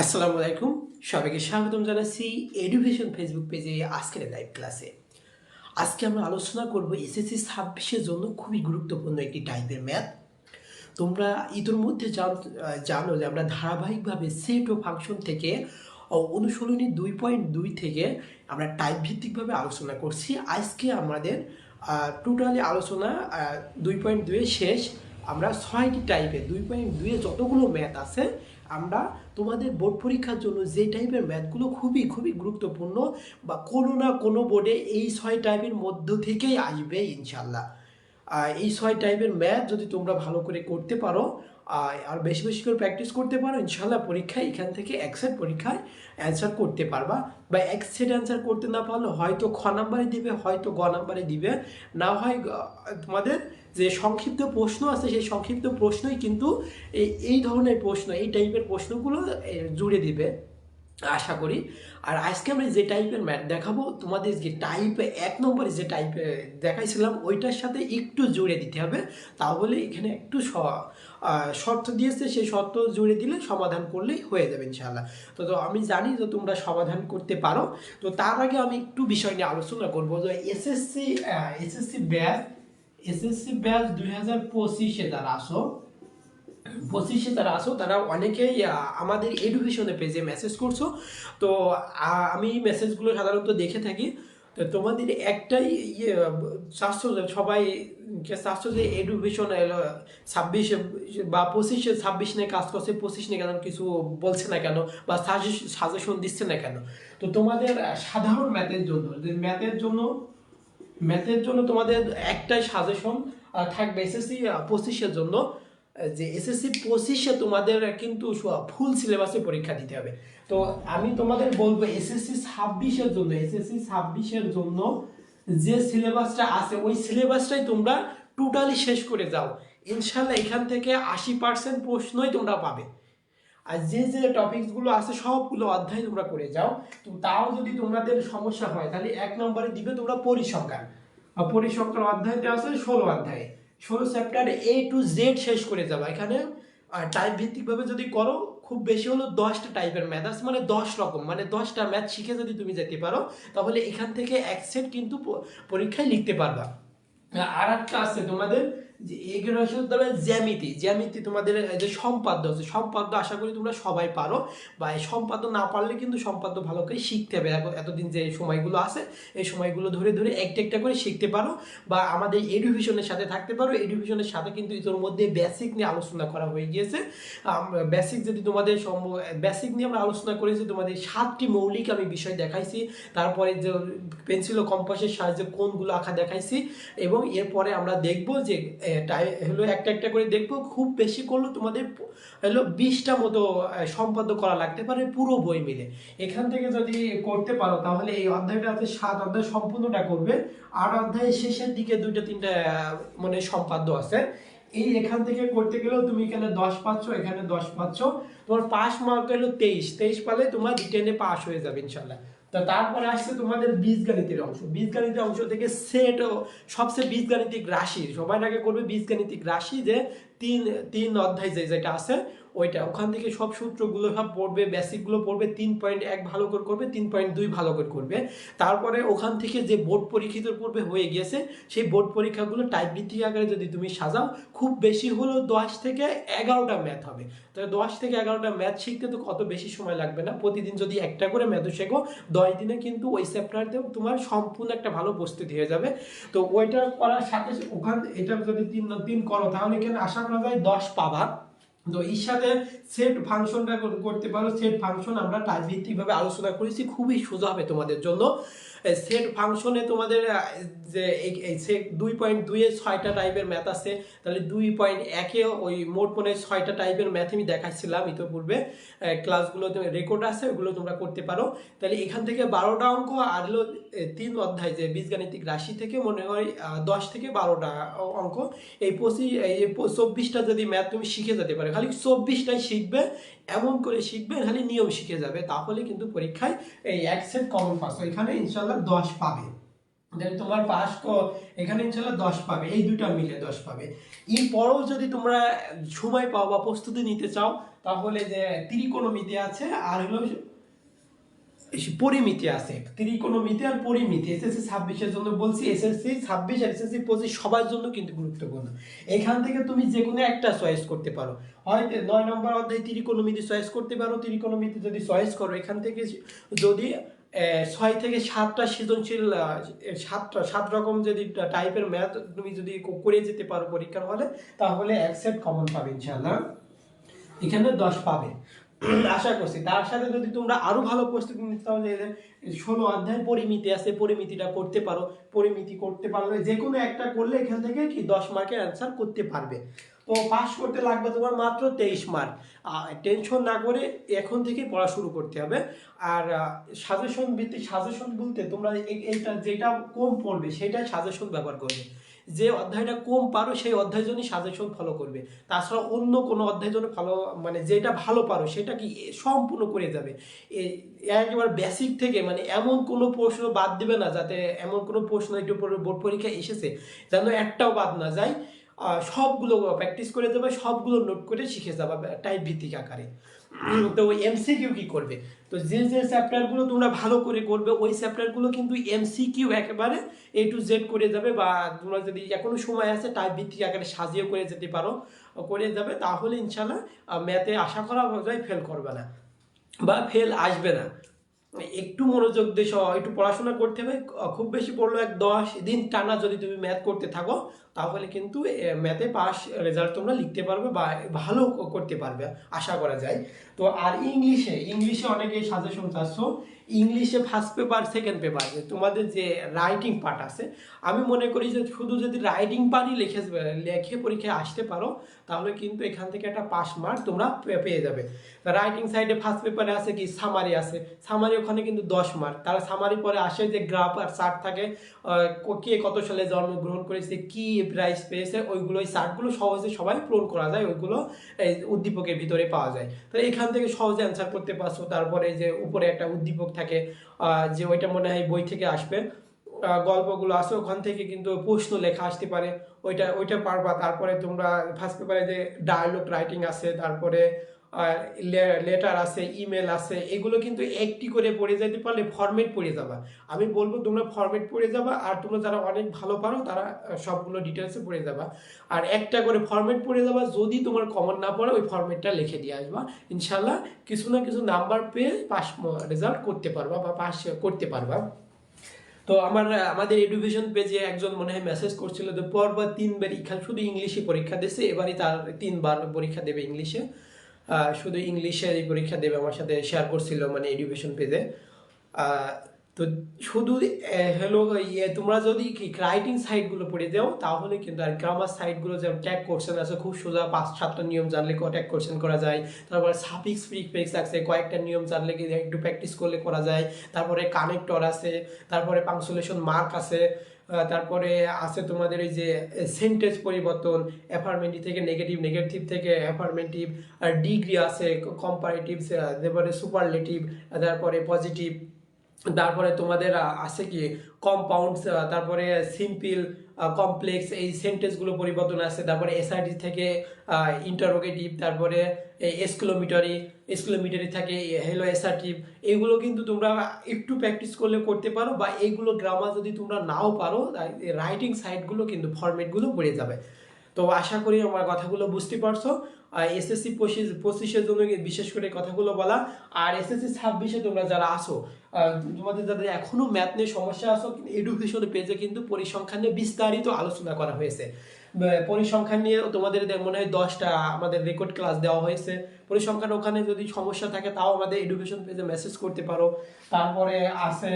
আসসালামু আলাইকুম, সবাইকে স্বাগতম জানাচ্ছি এডুকেশন ফেসবুক পেজে আজকের লাইভ ক্লাসে। আজকে আমরা আলোচনা করব এসএসসি 26-এর জন্য খুবই গুরুত্বপূর্ণ একটি টাইপের ম্যাথ। তোমরা ইতিমধ্যে জানো যে আমরা ধারাবাহিকভাবে সেট ও ফাংশন থেকে অনুশীলনী 2.2 থেকে আমরা টাইপ ভিত্তিকভাবে আলোচনা করছি। আজকে আমাদের টোটালি আলোচনা 2.2 শেষ। আমরা 6টি টাইপের 2.2 যতগুলো ম্যাথ আছে আমরা তোমাদের বোর্ড পরীক্ষার জন্য যে টাইপের ম্যাথগুলো খুবই খুবই গুরুত্বপূর্ণ বা কোনো না কোনো বোর্ডে এই 6 টাইপের মধ্য থেকেই আসবে ইনশাল্লাহ। এই 6 টাইপের ম্যাথ যদি তোমরা ভালো করে করতে পারো আর বেশি বেশি করে প্র্যাকটিস করতে পারো, ইনশাল্লাহ পরীক্ষায় এখান থেকে একসেট পরীক্ষায় অ্যান্সার করতে পারবা। বা একসেট অ্যান্সার করতে না পারলে হয়তো খ নাম্বারে দিবে, হয়তো গ নাম্বারে দিবে, না হয় তোমাদের যে সংক্ষিপ্ত প্রশ্ন আছে সেই সংক্ষিপ্ত প্রশ্নই কিন্তু এই ধরনের প্রশ্ন, এই টাইপের প্রশ্নগুলো জুড়ে দিবে আশা করি। আর আজকে আমরা যে টাইপের ম্যাথ দেখাবো তোমাদের যে টাইপ 1 নম্বরে যে টাইপে দেখাইছিলাম ওইটার সাথে একটু জুড়ে দিতে হবে, তাহলে এখানে একটু শর্ত দিয়েছে, সেই শর্ত জুড়ে দিলে সমাধান করলেই হয়ে যাবে ইনশাআল্লাহ। তো আমি জানি যে তোমরা সমাধান করতে পারো। তো তার আগে আমি একটু বিষয় নিয়ে আলোচনা করবো যে এসএসসি ব্যাচ 2025-এ যারা আসো তারা অনেকেই আমাদের এডুকেশনের পেজে মেসেজ করছো। তো আমি মেসেজগুলো সাধারণত দেখে থাকি। তো তোমাদের একটাই চাচ্ছ যে সবাই চাচ্ছ যে এডুকেশন 26 বা 25-26 নিয়ে কাজ করছে, 25 নিয়ে কেন কিছু বলছে না কেন বা সাজেশন দিচ্ছে না কেন। তো তোমাদের সাধারণ ম্যাথের জন্য তোমাদের একটাই সাজেশন থাকবে এসএসসি 25-এর জন্য, যে এসএসসি 25-এ তোমাদের কিন্তু ফুল সিলেবাসে পরীক্ষা দিতে হবে। তো আমি তোমাদের বলবো এসএসসি 26-এর জন্য যে সিলেবাসটা আছে ওই সিলেবাসটাই তোমরা টোটালি শেষ করে যাও, ইনশাল্লাহ এখান থেকে 80% প্রশ্নই তোমরা পাবে। আর যে টপিকসগুলো আছে সবগুলো অধ্যায় তোমরা করে যাও। তো তাও যদি তোমাদের সমস্যা হয় তাহলে 1 নম্বরে দিবে তোমরা পরিসংখ্যান। পরিসংখ্যান অধ্যায়তে আছে 16 অধ্যায়ে 16 চ্যাপ্টার A to Z শেষ করে যাবে। এখানে টাইপ ভিত্তিকভাবে যদি করো খুব বেশি হলো 10টা টাইপের ম্যাথ আছে, মানে 10 রকম, মানে 10টা ম্যাথ শিখে যদি তুমি যেতে পারো তাহলে এখান থেকে এক সেট কিন্তু পরীক্ষায় লিখতে পারবা। আর একটা আছে তোমাদের যে এগুলো দ্বারা জ্যামিতি তোমাদের যে সম্পাদ্য আছে, সম্পাদ্য আশা করি তোমরা সবাই পারো, বা এই সম্পাদ্য না পারলে কিন্তু সম্পাদ্য ভালো করে শিখতে হবে। এতদিন যে সময়গুলো আছে এই সময়গুলো ধরে ধরে একটা একটা করে শিখতে পারো, বা আমাদের এডুকেশনের সাথে থাকতে পারো। এডুকেশনের সাথে কিন্তু এর মধ্যে বেসিক নিয়ে আলোচনা করা হয়ে গিয়েছে। বেসিক যদি তোমাদের বেসিক নিয়ে আমরা আলোচনা করেছি, তোমাদের 7টি মৌলিক আমি বিষয় দেখাইছি, তারপরে যে পেন্সিল ও কম্পাসের সাহায্যে কোনগুলো আঁকা দেখাইছি, এবং এরপরে আমরা দেখব যে হলো একটা একটা করে দেখবো। খুব বেশি করলে তোমাদের হলো 20টা মতো সম্পাদ্য করা লাগতে পারে পুরো বই মিলে। এখান থেকে যদি করতে পারো তাহলে এই অধ্যায়টা আছে 7 অধ্যায় সম্পূর্ণটা করবে। 8 অধ্যায়ের শেষের দিকে 2-3টা মানে সম্পাদ্য আছে। এই এখান থেকে করতে গেলেও তুমি এখানে 10 পাচ্ছ, এখানে 10 পাচ্ছ। তোমার পাস মার্ক হলো 23 পালে তোমার রিটেনে পাস হয়ে যাবে ইনশাল্লাহ। তো তারপরে আসছে তোমাদের বীজগণিতের অংশ। বীজগণিতের অংশ থেকে সেট সবচেয়ে বীজগাণিতিক রাশি সবাই আগে করবে। বীজগাণিতিক রাশি যে তিন অধ্যায় যেটা আছে ওইটা, ওখান থেকে সব সূত্রগুলো সব পড়বে, বেসিকগুলো পড়বে। 3.1 ভালো করে করবে, 3.2 ভালো করে করবে। তারপরে ওখান থেকে যে বোর্ড পরীক্ষিত পূর্বে হয়ে গিয়েছে সেই বোর্ড পরীক্ষাগুলো টাইপ ভিত্তিক আকারে যদি তুমি সাজাও খুব বেশি হলেও 10 থেকে 11টা ম্যাথ হবে। তাহলে 10 থেকে 11টা ম্যাথ শিখতে তো কত বেশি সময় লাগবে না। প্রতিদিন যদি একটা করে ম্যাথ শেখো 10 দিনে কিন্তু ওই চ্যাপ্টারতেও তোমার সম্পূর্ণ একটা ভালো প্রস্তুতি হয়ে যাবে। তো ওইটা করার সাথে এটা যদি 3 করো তাহলে এখানে আশা করা যায় 10 পাবা। তো এর সাথে সেট ফাংশনটা করতে পারো। সেট ফাংশন আমরা টাইপ ভিত্তিকভাবে আলোচনা করেছি, খুবই সোজা হবে তোমাদের জন্য। সেট ফাংশনে তোমাদের যে এই সেট 2.2-এ 6টা টাইপের ম্যাথ আছে, তাহলে 2.1-এ ওই মোট মনে 6টা টাইপের ম্যাথ আমি দেখাচ্ছিলাম ইতিপূর্বে, ক্লাসগুলোতে রেকর্ড আছে, ওগুলো তোমরা করতে পারো। তাহলে এখান থেকে 12টা অঙ্ক, আর হলো 3 অধ্যায় যে বীজগাণিতিক রাশি থেকে মনে হয় 10 থেকে 12টা অঙ্ক। এই 24টা যদি ম্যাথ তুমি শিখে যেতে পারো, খালি 24টাই শিখবে, এমন করে শিখবে খালি নিয়ম শিখে যাবে, তাহলে কিন্তু পরীক্ষায় এই এক সেট কমন পাস এখানে ইনশাল্লাহ 10 পাবে। দেন তোমার পাস এখানে ইনশাল্লাহ 10 পাবে, এই দুটা মিলে 10 পাবে। এরপরেও যদি তোমরা সময় পাও বা প্রস্তুতি নিতে চাও, তাহলে যে ত্রিকোণমিতি আছে আর হলো পরিমিতি আছে, ত্রিকোণমিতি আর পরিমিতি এসএসসি 26-এর জন্য বলছি। এসএসসি 26 আর এসএসসি 25 সবার জন্য কিন্তু গুরুত্বপূর্ণ। এখান থেকে তুমি যে কোনো একটা চয়েস করতে পারো, হয় 9 নম্বর অধ্যায় ত্রিকোণমিতি চয়েস করতে পারো। ত্রিকোণমিতি যদি চয়েস করো, এখান থেকে যদি 6 থেকে 7টা সৃজনশীল, 7 রকম যদি টাইপের ম্যাথ তুমি যদি করে যেতে পারো পরীক্ষার হলে, তাহলে 1 সেট কমন পাবে ইনশাআল্লাহ, এখানে 10 পাবে আশা করছি। তার সাথে যদি তোমরা আরো ভালো প্রস্তুতি নিতে চাও, যে 16 অধ্যায় পরিমিতি আছে, পরিমিতিটা করতে পারো। পরিমিতি করতে পারলে যে কোনো একটা করলে এখান থেকে কি 10 মার্কের অ্যান্সার করতে পারবে। তো পাস করতে লাগবে তোমার মাত্র 23 মার্ক। টেনশন না করে এখন থেকে পড়া শুরু করতে হবে। আর সাজেশন ভিত্তিক, সাজেশন বলতে তোমরা এইটা যেটা কম পড়বে সেটাই সাজেশন ব্যবহার করবে। যে অধ্যায়টা কম পারো সেই অধ্যায় জন্য সাজেশন ফলো করবে। তাছাড়া অন্য কোনো অধ্যায় জন্য ভালো, মানে যেটা ভালো পারো সেটা কি সম্পূর্ণ করে যাবে। একেবারে বেসিক থেকে, মানে এমন কোনো প্রশ্ন বাদ দিবে না, যাতে এমন কোনো প্রশ্ন একটু বোর্ড পরীক্ষায় এসেছে যেন একটাও বাদ না যায়। সবগুলো প্র্যাকটিস করে যাবে, সবগুলো নোট করে শিখে যাবে টাইপ ভিত্তিক আকারে। তো এমসিকিউ কি করবে, তো যে যে চ্যাপ্টারগুলো তোমরা ভালো করে করবে ওই চ্যাপ্টারগুলো কিন্তু এমসিকিউ একেবারে A to Z করে যাবে। বা তোমরা যদি এখনো সময় আছে টাইপ ভিত্তিক আকারে সাজিয়ে করে যেতে পারো, করে যাবে, তাহলে ইনশাল্লাহ ম্যাথে আশা করা যায় ফেল করবে না বা ফেল আসবে না। একটু মনোযোগ দিয়ে একটু পড়াশোনা করতে হবে। খুব বেশি পড়লো 10 দিন টানা যদি তুমি ম্যাথ করতে থাকো, তাহলে কিন্তু ম্যাথে পাস রেজাল্ট তোমরা লিখতে পারবে বা ভালো করতে পারবে আশা করা যায়। তো আর ইংলিশে অনেকেই সাজেশন চাচ্ছ। ইংলিশে ফার্স্ট পেপার সেকেন্ড পেপার তোমাদের যে রাইটিং পার্ট আছে, আমি মনে করি যে শুধু যদি রাইটিং পার্টই লেখে পরীক্ষায় আসতে পারো, তাহলে কিন্তু এখান থেকে একটা পাস মার্ক তোমরা পেয়ে যাবে। রাইটিং সাইডে ফার্স্ট পেপারে আছে কি সামারি আছে, সামারি ওখানে কিন্তু 10 মার্ক। তার সামারি পরে আসে যে গ্রাফ আর চার্ট থাকে, কে কত সালে জন্মগ্রহণ করেছে, কি প্রাইজ পেয়েছে, ওইগুলো ওই চার্টগুলো সহজে সবাই পূরণ করা যায়, ওইগুলো এই উদ্দীপকের ভিতরে পাওয়া যায়। তো এখান থেকে সহজে অ্যান্সার করতে পারছো। তারপরে যে উপরে একটা উদ্দীপক থাকে, যে ওইটা মনে হয় বই থেকে আসবে, গল্পগুলো আছে ওখান থেকে কিন্তু প্রশ্ন লেখা আসতে পারে, ওইটা পারবা। তারপরে তোমরা ফার্স্ট পেপারে যে ডায়ালগ রাইটিং আছে, তারপরে লেটার আছে, ইমেল আছে, এগুলো কিন্তু একটি করে পড়ে যেতে পারলে ফরম্যাট পড়ে যাবা। আমি বলবো তোমরা ফরম্যাট পড়ে যাবা, আর তোমরা যারা অনেক ভালো পারো তারা সবগুলো ডিটেলসে পড়ে যাবা। আর একটা করে ফরম্যাট পড়ে যাবা, যদি তোমার কমন না পড়ে ওই ফরম্যাটটা লিখে দিয়ে আসবা, ইনশাল্লাহ কিছু না কিছু নাম্বার পেয়ে পাস রেজাল্ট করতে পারবা বা পাস করতে পারবা। তো আমাদের এডুকেশন পেজে একজন মনে হয় মেসেজ করছিল যে পরবার 3বার শুধু ইংলিশে পরীক্ষা দিয়েছে, এবারই তার 3বার পরীক্ষা দেবে ইংলিশে, শুধু ইংলিশে এই পরীক্ষা দেবে, আমার সাথে শেয়ার করছিল মানে এডুকেশন পেজে। তো শুধু হলো তোমরা যদি রাইটিং সাইটগুলো পড়ে যাও তাহলে কিন্তু, আর গ্রামার সাইটগুলো যেমন ট্যাগ কোশ্চেন আছে খুব সোজা, 5-7টা নিয়ম জানলে ট্যাগ কোশ্চেন করা যায়। তারপরে সাফিক্স প্রিফিক্স আছে, কয়েকটা নিয়ম জানলে একটু প্র্যাকটিস করলে করা যায়। তারপরে কানেক্টর আছে, তারপরে পাংচুয়েশন মার্ক আছে, তারপরে আছে তোমাদের ওই যে সেন্টেন্স পরিবর্তন, অ্যাফার্মেটিভ থেকে নেগেটিভ, নেগেটিভ থেকে অ্যাফার্মেটিভ, আর ডিগ্রি আছে, কম্পারেটিভ, তারপরে সুপারলেটিভ, তারপরে পজিটিভ, তারপরে তোমাদের আছে কি কম্পাউন্ডস, তারপরে সিম্পল, কমপ্লেক্স, এই সেন্টেন্সগুলো পরিবর্তন আছে। তারপরে এসআইডি থেকে ইন্টারোগেটিভ, তারপরে এক্সক্লোমিটারি থাকে হেলো অ্যাসার্টিভ। এগুলো কিন্তু তোমরা একটু প্র্যাকটিস করলে করতে পারো, বা এইগুলো গ্রামার যদি তোমরা নাও পারো, রাইটিং সাইটগুলো কিন্তু ফরম্যাটগুলো পড়ে যাবে। তো আশা করি আমার কথাগুলো বুঝতে পারছো। এসএসসি 25-এর জন্য বিশেষ করে কথাগুলো বলা। আর এসএসসি 26-এ তোমরা যারা আসো, তোমাদের যাদের এখনো ম্যাথ নিয়ে সমস্যা আসো, এডুকেশন পেজে কিন্তু পরিসংখ্যান নিয়ে বিস্তারিত আলোচনা করা হয়েছে। পরিসংখ্যান নিয়ে তোমাদের মনে হয় 10টা আমাদের রেকর্ড ক্লাস দেওয়া হয়েছে। পরিসংখ্যান ওখানে যদি সমস্যা থাকে তাও আমাদের এডুকেশন পেজে মেসেজ করতে পারো। তারপরে আছে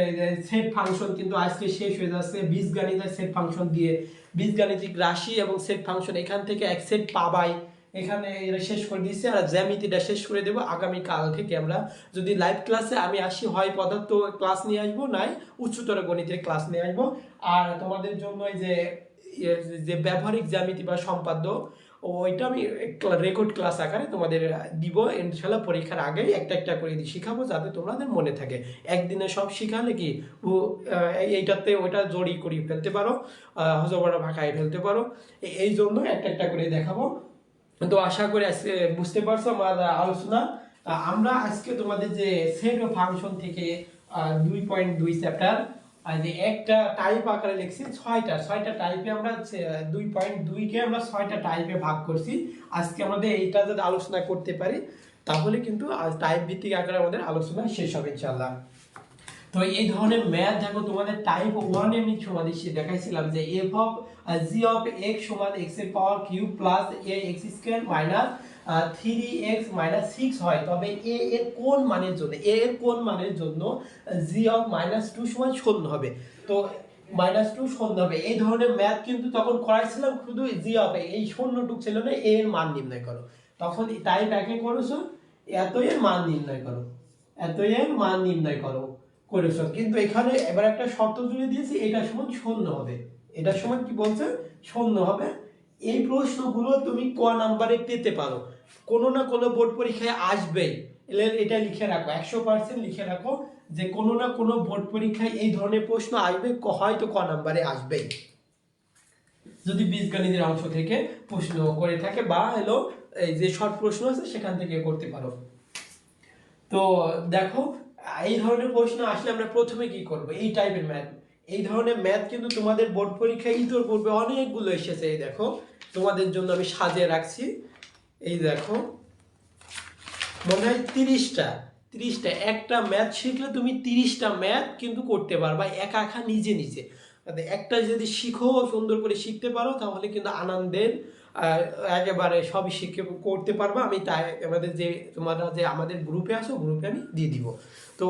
সেট ফাংশন, কিন্তু আজকে শেষ হয়ে যাচ্ছে বীজগণিতের সেট ফাংশন দিয়ে, বীজগাণিতিক রাশি এবং সেট ফাংশন এখান থেকে এক সেট পাবাই, এখানে এরা শেষ করে দিচ্ছে। আর জ্যামিতিটা শেষ করে দেবো আগামীকাল থেকে। আমরা যদি লাইভ ক্লাসে আমি আসি, হয় পদার্থ ক্লাস নিয়ে আসবো, নাই উচ্চতর গণিতের ক্লাস নিয়ে আসবো। আর তোমাদের জন্য যে ব্যবহারিক জ্যামিতি বা সম্পাদ্য ওইটা আমি রেকর্ড ক্লাস আকারে তোমাদের দিব ইনশাল্লাহ, পরীক্ষার আগেই একটা একটা করে শিখাবো যাতে তোমাদের মনে থাকে। একদিনে সব শিখালে কি এইটাতে ওইটা জড়ি করি ফেলতে পারো, হজবরা ভাষায় ফেলতে পারো, এই জন্য একটা একটা করে দেখাবো। তো আশা করি আজকে বুঝতে পারছো আমার আলোচনা। আমরা আজকে তোমাদের যে সেট ও ফাংশন থেকে 2.2 চ্যাপ্টার আর যে একটা টাইপ আকারে লিখছি, ছয়টা টাইপে আমরা 2.2 কে আমরা 6টা টাইপে ভাগ করছি। আজকে আমাদের এইটা যদি আলোচনা করতে পারি তাহলে কিন্তু টাইপ ভিত্তিক আকারে আমাদের আলোচনা শেষ হবে ইনশাআল্লাহ। তো এই ধরনের ম্যাথ দেখো তোমাদের টাইপ 1 এ আমি তোমাদের দেখাইছিলাম যে f of g of x সমান x এর power cube plus a x square minus 3x minus 6 হয়, তবে a এর কোন মানের জন্য g অফ -2 সমান 0 হবে। তো -2 0 হবে, এই ধরনের ম্যাথ কিন্তু তখন করাইছিলাম, শুধু g অফ এই শূন্যটুক ছিল না, a এর মান নির্ণয় করো। তখন টাইপ 1 এ করেছো এত এর মান নির্ণয় করো করেছো, কিন্তু এখানে এবার একটা শর্ত জুড়ে দিয়েছি, এটা সমান 0 হবে। এটা সমান কি বলছে? 0 হবে। এই প্রশ্নগুলো তুমি ক নাম্বারে পেতে পারো, কোনো না কোনো বোর্ড পরীক্ষায় আসবেই। এটা লিখে রাখো, 100% লিখে রাখো যে কোনো না কোনো বোর্ড পরীক্ষায় এই ধরনের প্রশ্ন আসবে, হয়তো ক নাম্বারে আসবেই, যদি বীজগণিতের অংশ থেকে প্রশ্ন করে থাকে বা হলো এই যে শর্ট প্রশ্ন আছে সেখান থেকে করতে পারো। তো দেখো এই ধরনের প্রশ্ন আসলে আমরা প্রথমে কি করব? এই টাইপের ম্যাথ, এই ধরনের ম্যাথ কিন্তু তোমাদের বোর্ড পরীক্ষায় ইতর পূর্বে অনেকগুলো এসেছে। এই দেখো তোমাদের জন্য আমি সাজিয়ে রাখছি, এই দেখো মনে হয় 30টা একটা ম্যাথ শিখলে তুমি 30টা ম্যাথ কিন্তু করতে পারবা একা একা নিজে নিজে। একটা যদি শিখো, সুন্দর করে শিখতে পারো, তাহলে কিন্তু আনন্দের একেবারে সবই শিখে করতে পারবা। আমি তাই আমাদের যে তোমরা যে আমাদের গ্রুপে আসো, গ্রুপে আমি দিয়ে দিব। তো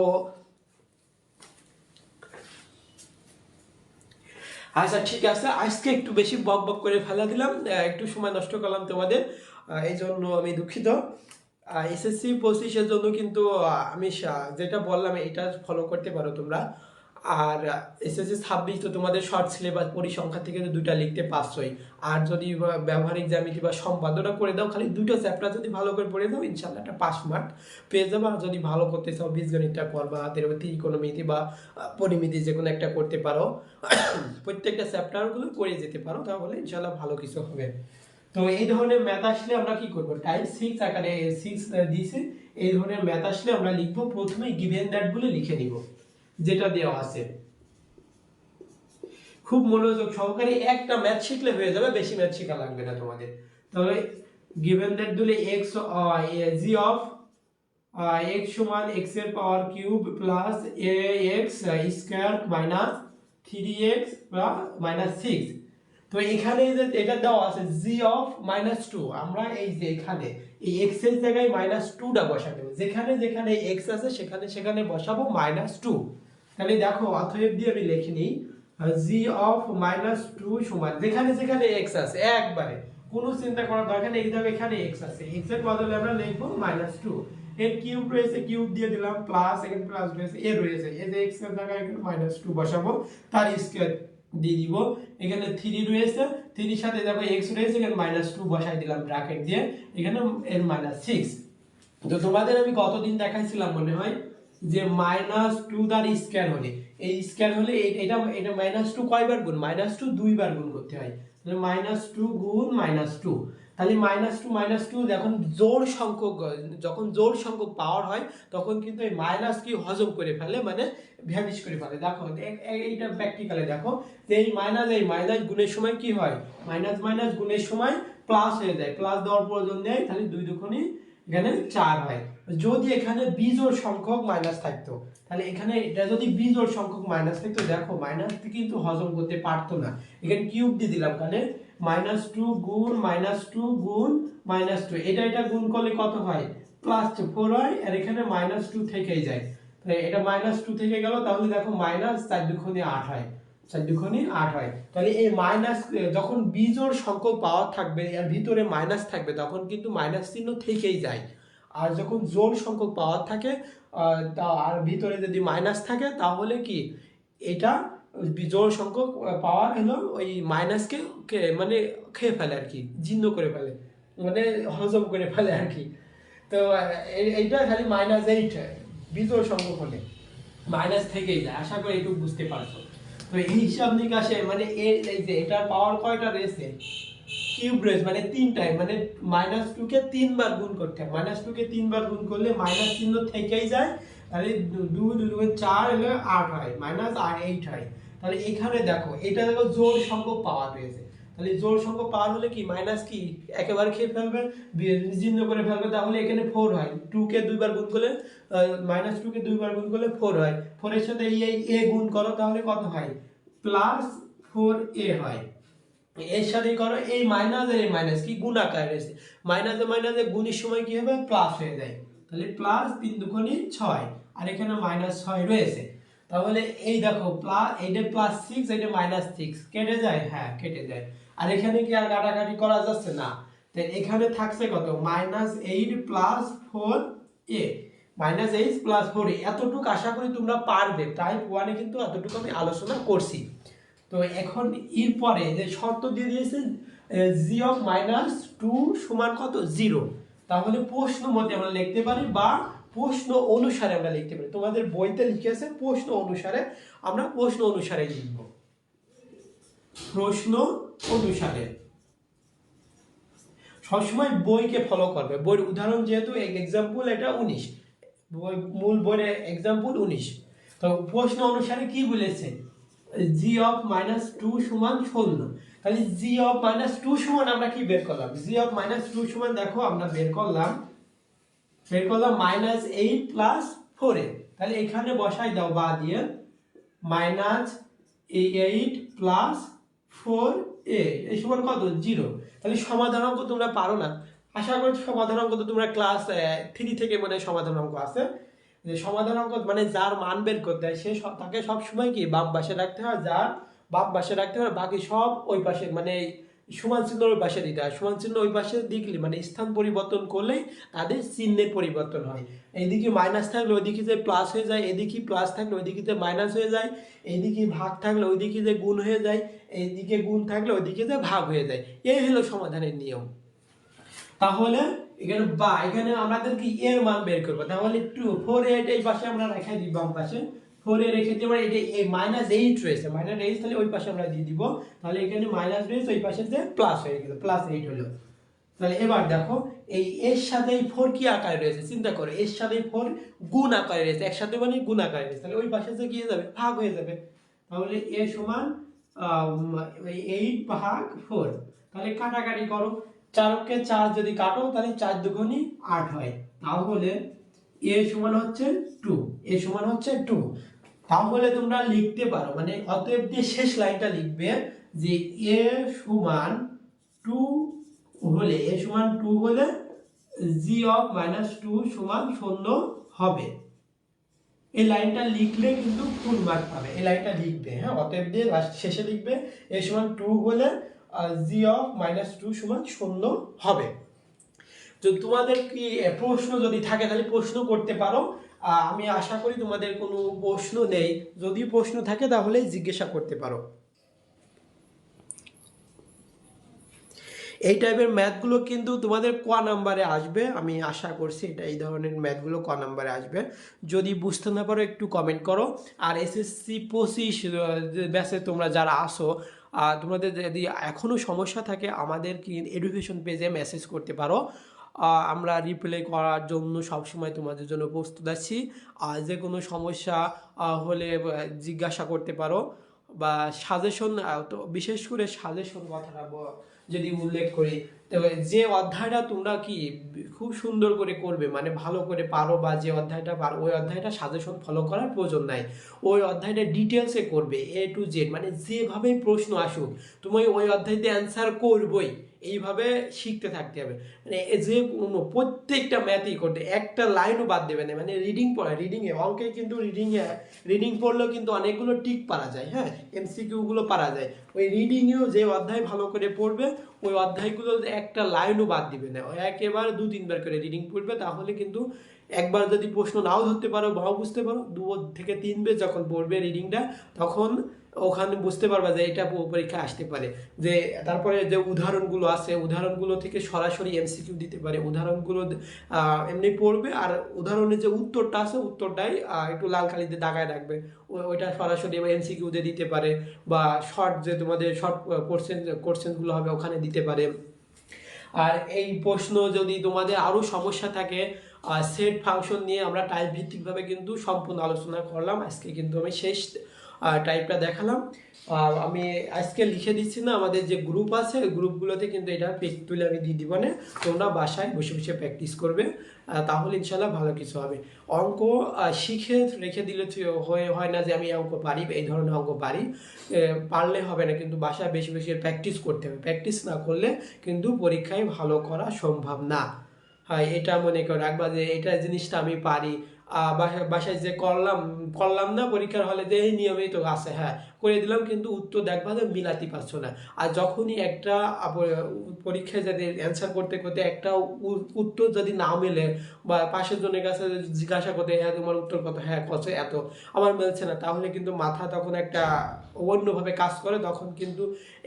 আচ্ছা ঠিক আছে, আজকে একটু বেশি বক বক করে ফেলা দিলাম, একটু সময় নষ্ট করলাম তোমাদের, এই জন্য আমি দুঃখিত। এসএসসি 25-এর জন্য কিন্তু আমি যেটা বললাম এটা ফলো করতে পারো তোমরা। আর এসএসসি 26 তো তোমাদের শর্ট সিলেবাস, পরিসংখ্যান থেকে তো 2টা লিখতে পারছোই। আর যদি ব্যবহারিক জ্যামিতি বা সম্পাদনা করে দাও, খালি 2টা চ্যাপ্টার যদি ভালো করে পড়ে দাও, ইনশাল্লাহ একটা পাস মার্ক পেয়ে যাবে। আর যদি ভালো করতে চাও, বীজগণিতটা করবা, ত্রিকোণমিতি বা পরিমিতি যে কোনো একটা করতে পারো, প্রত্যেকটা চ্যাপ্টারগুলো করে যেতে পারো, তাহলে ইনশাল্লাহ ভালো কিছু হবে। তো এই ধরনের ম্যাথ আসলে আমরা কি করব? টাইপ 6 আকারে 6 দিয়েছে, এই ধরনের ম্যাথ আসলে আমরা লিখব, প্রথমে গিভেন দ্যাট বলে লিখে নিব যেটা দেওয়া আছে। খুব মনোযোগ সহকারে একটা ম্যাথ শিখলে হয়ে যাবে, বেশি ম্যাথ শেখা লাগবে না তোমাদের। তবে গিভেন দ্যাট দিলে x g অফ x সমান x এর power cube plus ax square minus 3x minus 6। তো এখানে যে এটা দেওয়া আছে g অফ -2, আমরা এই যে এখানে এই x এর জায়গায় -2টা বসাবো, যেখানে যেখানে x আছে সেখানে সেখানে বসাবো -2। তাহলে দেখো অতএব দিয়ে আমি লিখে নিই g অফ -2 সমান যেখানে যেখানে x আছে, একবারে কোনো চিন্তা করার দরকার নেই, এই দেখো এখানে x আছে, x এর বদলে আমরা লিখবো -2, এর কিউব রয়েছে কিউব দিয়ে দিলাম, প্লাস এখানে প্লাস রয়েছে, এর রয়েছে এই যে x এর জায়গায় -2 বসাবো, তার স্কয়ার দিয়ে দিব, এখানে 3 রয়েছে, 3 সাথে দেখো x রয়েছে, এখানে -2 বসাই দিলাম ব্র্যাকেট দিয়ে, এখানে এর -6। তো তোমাদের আমি কতদিন দেখাইছিলাম মনে হয় যে -2 তার স্কয়ার হলে, এই স্কয়ার হলে এটা -2 কয়বার গুণ? -2 দুইবার গুণ করতে হয়, তাহলে -2 গুণ -2, তাহলে -2 যখন জোড় সংখ্যক পাওয়ার হয় তখন কিন্তু এই মাইনাস কি হজম করে ফেলে, মানে ভ্যানিশ করে ফেলে। দেখো এইটা প্র্যাকটিক্যালে দেখো যে এই মাইনাস গুণের সময় কি হয়, মাইনাস গুণের সময় প্লাস হয়ে যায়, প্লাস দেওয়ার প্রয়োজন নেই, তাহলে 2 দুগুণে এখানে 4 হয়। যদি এখানে বিজোড় সংখ্যক মাইনাস থাকতো, তাহলে এখানে এটা যদি বিজোড় সংখ্যক মাইনাস থাকতো, দেখো মাইনাস কিন্তু হজম করতে পারতো না, এখানে কিউব দিয়ে দিলাম, তাহলে -2 গুণ -2 গুণ -2, এটা গুণ করলে কত হয়? +4 হয়, আর এখানে -2 থেকেই যায়, তাহলে এটা -2 থেকে গেল, তাহলে দেখো -4 দুগুণে 8 হয়, 4 দুগুণে 8 হয়। তাহলে এই মাইনাস যখন বিজোড় সংখ্যক পাওয়ার থাকবে, এর ভিতরে মাইনাস থাকবে, তখন কিন্তু মাইনাস চিহ্ন থেকেই যায়। আর যখন জোড় সংখ্যক পাওয়ার থাকে আর ভিতরে যদি মাইনাস থাকে, তাহলে কি এটা জোড় সংখ্যক পাওয়ার হলো ওই মাইনাসকে মানে খেয়ে ফেলে আর কি, জীর্ণ করে ফেলে, মানে হজম করে ফেলে আর কি। তো এইটা খালি -8 বিজোড় সংখ্যক হলে মাইনাস থেকেই যায়। আশা করি একটু বুঝতে পারছো। তো এই হিসাব নিকাশে মানে এই যে এটার পাওয়ার কয়টা রয়েছে, কিউব রয়েছে, মানে 3টাই, মানে -2 কে 3 বার গুণ করতে হয়। -2 কে 3 বার গুণ করলে মাইনাস চিহ্ন থেকেই যায়, তাহলে 2 2 4 হলে 8 হয়, -8 হয়। তাহলে এখানে দেখো এটা দেখো জোড় সংখ্যক পাওয়ার রয়েছে, তাহলে জোড় সংখ্যক পাওয়ার হলে কি মাইনাস কি একেবারে খেয়ে ফেলবে, বিচ্ছিন্ন করে ফেলবে, তাহলে এখানে 4 হয়। 2 কে 2 বার গুণ করলে -2 কে 2 বার গুণ করলে 4 হয়। 4 এর সাথে এই a গুণ করো, তাহলে কত হয়, +4a হয়। এর সাথে করো এই মাইনাস আর এই মাইনাস কি গুণাকার রয়েছে, মাইনাসে মাইনাসে গুণের সময় কি হবে, প্লাস হয়ে যায়, তাহলে প্লাস 3 দুগুণে 6, আর এখানে -6 রয়েছে। তাহলে এই দেখো এইটা +6, এটা -6 কেটে যায়, হ্যাঁ কেটে যায়। আর এখানে কি আর কাটাকাটি করা যাচ্ছে না, তাই এখানে থাকছে কত, -8 + 4a, -8 + 4a। এতটুকু আশা করি তোমরা পারবে, টাইপ 1 এ কিন্তু এতটুকু আমি আলোচনা করছি। তো এখন এর পরে যে শর্ত দিয়ে দিয়েছে g(-2) সমান কত, 0। তাহলে প্রশ্ন মতে আমরা লিখতে পারি বা প্রশ্ন অনুসারে আমরা লিখতে পারি। তোমাদের বইতে লিখে আছে প্রশ্ন অনুসারে, আমরা প্রশ্ন অনুসারে লিখব, প্রশ্ন অনুসারে। সবসময় বইকে ফলো করবে, বইয়ের উদাহরণ যেহেতু এক্সাম্পল এটা 19, মূল বইয়ের এক্সাম্পল 19। তো প্রশ্ন অনুসারে কি বলেছে, g(-2) সমান 16। তাহলে g(-2) সমান আমরা কি বের করলাম, g(-2) সমান দেখো আমরা বের করলাম -8 + 4a। তাহলে এখানে বসাই দাও বা দিয়ে -8 + 4a এই সমান কত, 0। তাহলে সমাধান অঙ্ক তোমরা পারো না, আশা করি সমাধান অঙ্ক তো তোমরা ক্লাস 3 থেকে মানে সমাধান অঙ্ক আছে, যে সমাধান অঙ্ক মানে যার মান বের করতে হয় সে তাকে সব সময় কি বাম পাশে রাখতে হয়, যার বাম পাশে রাখতে হয়, বাকি সব ওই পাশে মানে সমান চিহ্ন ওই পাশে দিতে হয়। সমান চিহ্ন ওই পাশে দিলে মানে স্থান পরিবর্তন করলেই তাদের চিহ্নের পরিবর্তন হয়। এইদিকে মাইনাস থাকলে ওইদিকে যে প্লাস হয়ে যায়, এদিকে প্লাস থাকলে ওইদিকে যে মাইনাস হয়ে যায়, এইদিকে ভাগ থাকলে ওইদিকে যে গুণ হয়ে যায়, এইদিকে গুণ থাকলে ওইদিকে যে ভাগ হয়ে যায়। এই হলো সমাধানের নিয়ম। তাহলে এখানে বা এখানে আমাদের কি এর মান বের করব, তাহলে 4a এই পাশে আমরা রেখে দিব, বাম পাশে 4a রেখে দিব, এটা এই -8 রয়েছে, -8 তাহলে ওই পাশে আমরা দিয়ে দিব, তাহলে এখানে মাইনাস রয়েছে, ওই পাশে যে প্লাস হয়ে গেল, +8 হলো। তাহলে এবার দেখো এই এর সাথে এই 4 কি আকারে রয়েছে, চিন্তা করো, এর সাথে 4 গুণ আকারে রয়েছে, একসাথে মানে গুণ আকারে রয়েছে, তাহলে ওই পাশে যে কি হয়ে যাবে, ভাগ হয়ে যাবে। তাহলে a সমান 8/4। তাহলে কাটাকাটি করো, 4 কে 4 যদি কাটো তাহলে 4 দুগুণে 8 হয়, তাহলে a সমান হচ্ছে 2, a সমান হচ্ছে 2। তাহলে তোমরা লিখতে পারো, মানে অতএব দিয়ে শেষ লাইনটা লিখবে যে a সমান 2 হলে, a সমান 2 হলে g(-2) সমান 0 হবে। এই লাইনটা লিখলে কিন্তু ফুল মার্ক পাবে, এই লাইনটা লিখবে, হ্যাঁ অতএব দিয়ে লাস্ট শেষে লিখবে a সমান 2 হলে g(-2) সমান 0 হবে। তো তোমাদের কি প্রশ্ন যদি থাকে তাহলে প্রশ্ন করতে পারো, আমি আশা করি তোমাদের কোনো প্রশ্ন নেই, যদি প্রশ্ন থাকে তাহলে জিজ্ঞাসা করতে পারো। এই টাইপের ম্যাথগুলো কিন্তু তোমাদের ক নাম্বারে আসবে, আমি আশা করছি এটা, এই ধরনের ম্যাথগুলো ক নাম্বারে আসবে। যদি বুঝতে না পারো একটু কমেন্ট করো। আর SSC 25 ব্যাচে তোমরা যারা আসো, তোমাদের যদি এখনও সমস্যা থাকে আমাদের কি এডুকেশন পেজে মেসেজ করতে পারো, আমরা রিপ্লাই করার জন্য সবসময় তোমাদের জন্য প্রস্তুত আছি। আর যে কোনো সমস্যা হলে জিজ্ঞাসা করতে পারো, বা সাজেশন, তো বিশেষ করে সাজেশন কথাটা যদি উল্লেখ করি, তবে যে অধ্যায়টা তোমরা কি খুব সুন্দর করে করবে, মানে ভালো করে পারো, বা যে অধ্যায়টা পারো ওই অধ্যায়টা সাজেশন ফলো করার প্রয়োজন নাই, ওই অধ্যায়টা ডিটেলসে করবে A to Z, মানে যেভাবে প্রশ্ন আসুক তুমি ওই অধ্যায়তে অ্যান্সার করবই, এইভাবে শিখতে থাকতে হবে। মানে যে কোনো প্রত্যেকটা ম্যাথই করতে একটা লাইনও বাদ দেবে না, মানে রিডিং পড়া, রিডিংয়ে অঙ্কে কিন্তু রিডিং পড়লেও কিন্তু অনেকগুলো টিক পারা যায়, হ্যাঁ MCQ-গুলো পারা যায়। ওই রিডিংয়েও যে অধ্যায় ভালো করে পড়বে ওই অধ্যায়গুলো একটা লাইনও বাদ দিবে না, একেবারে 2-3 বার করে রিডিং পড়বে, তাহলে কিন্তু একবার যদি প্রশ্ন নাও ধরতে পারো, নাও বুঝতে পারো, 2 থেকে 3 বার যখন পড়বে রিডিংটা, তখন ওখানে বুঝতে পারবা যে এটা পরীক্ষা আসতে পারে। যে তারপরে যে উদাহরণগুলো আছে, উদাহরণগুলো থেকে সরাসরি এমসিকিউ দিতে পারে। উদাহরণগুলো এমনি পড়বে, আর উদাহরণের যে উত্তরটা আছে উত্তরটাই একটু লাল কালিতে দাগায় রাখবে, ওইটা সরাসরি এমসিকিউ দিয়ে দিতে পারে, বা শর্ট যে তোমাদের শর্ট কোশ্চেনগুলো হবে ওখানে দিতে পারে। আর এই প্রশ্ন যদি তোমাদের আরও সমস্যা থাকে, সেট ফাংশন নিয়ে আমরা টাইপ ভিত্তিকভাবে কিন্তু সম্পূর্ণ আলোচনা করলাম। আজকে কিন্তু আমি শেষ টাইপটা দেখালাম। আমি আজকে লিখে দিচ্ছি না, আমাদের যে গ্রুপ আছে ওই গ্রুপগুলোতে কিন্তু এটা পিক তুলে আমি দিয়ে দিব না, তোমরা বাসায় বসে বসে প্র্যাকটিস করবে, তাহলে ইনশাল্লাহ ভালো কিছু হবে। অঙ্ক শিখে রেখে দিলে হয় না যে আমি অঙ্ক পারি, এই ধরনের অঙ্ক পারি, পারলে হবে না, কিন্তু বাসায় বেশি বেশি প্র্যাকটিস করতে হবে। প্র্যাকটিস না করলে কিন্তু পরীক্ষায় ভালো করা সম্ভব না। হ্যাঁ, এটা মনে করে রাখবা যে এটা জিনিসটা আমি পারি। বাসায় যে করলাম না, পরীক্ষার হলে যে এই নিয়মেই তো আছে, হ্যাঁ করে দিলাম, কিন্তু উত্তর দেখবা যে মিলাতে পারছো না। আর যখনই একটা পরীক্ষায় যদি অ্যান্সার করতে করতে একটা উত্তর যদি না মেলে, বা পাশের জনের কাছে জিজ্ঞাসা করতে, হ্যাঁ তোমার উত্তর কত, হ্যাঁ কত এত, আমার মিলছে না, তাহলে কিন্তু মাথা তখন একটা অন্যভাবে কাজ করে, তখন কিন্তু